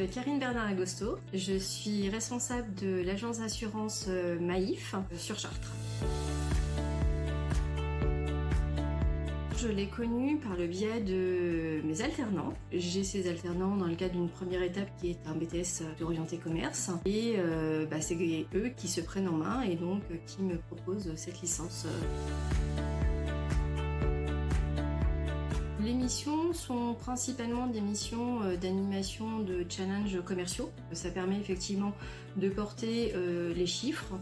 Karine Bernard-Agosto. Je suis responsable de l'agence d'assurance Maïf sur Chartres. Je l'ai connue par le biais de mes alternants. J'ai ces alternants dans le cadre d'une première étape qui est un BTS orienté commerce. Et c'est eux qui se prennent en main et donc qui me proposent cette licence. Les missions sont principalement des missions d'animation de challenges commerciaux. Ça permet effectivement de porter les chiffres,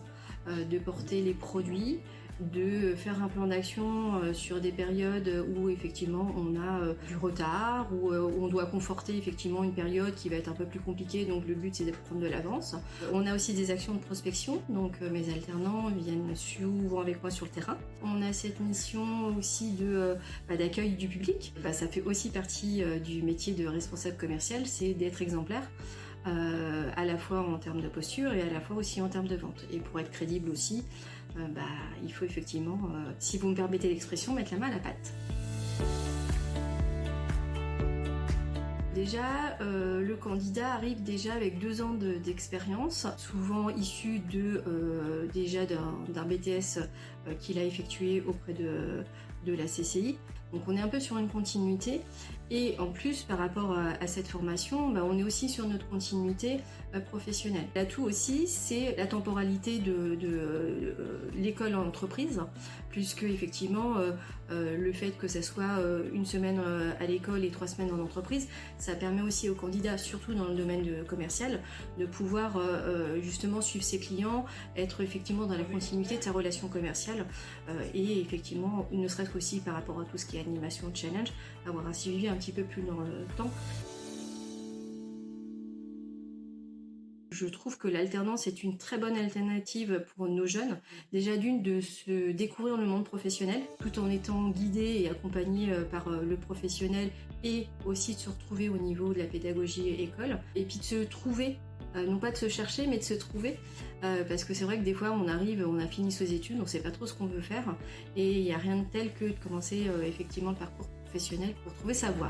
de porter les produits, de faire un plan d'action sur des périodes où effectivement on a du retard, où on doit conforter effectivement une période qui va être un peu plus compliquée, donc le but c'est de prendre de l'avance. On a aussi des actions de prospection, donc mes alternants viennent souvent avec moi sur le terrain. On a cette mission aussi d'accueil du public. Ça fait aussi partie du métier de responsable commercial, c'est d'être exemplaire. À la fois en termes de posture et à la fois aussi en termes de vente. Et pour être crédible aussi, il faut effectivement, si vous me permettez l'expression, mettre la main à la pâte. Déjà, le candidat arrive déjà avec 2 ans d'expérience, souvent issu déjà d'un BTS qu'il a effectué auprès de la CCI. Donc on est un peu sur une continuité et en plus par rapport à cette formation, on est aussi sur notre continuité professionnelle. L'atout aussi, c'est la temporalité de l'école en entreprise, puisque effectivement le fait que ça soit une semaine à l'école et 3 semaines en entreprise, ça permet aussi aux candidats, surtout dans le domaine commercial, de pouvoir justement suivre ses clients, être effectivement dans la continuité de sa relation commerciale et effectivement, ne serait-ce qu'aussi par rapport à tout ce qui est animation, challenge, avoir un suivi un petit peu plus dans le temps. Je trouve que l'alternance est une très bonne alternative pour nos jeunes. Déjà de se découvrir le monde professionnel tout en étant guidé et accompagné par le professionnel et aussi de se retrouver au niveau de la pédagogie école. Et puis de se trouver, non pas de se chercher mais de se trouver parce que c'est vrai que des fois on a fini ses études, on sait pas trop ce qu'on veut faire et il n'y a rien de tel que de commencer effectivement le parcours professionnel pour trouver sa voie.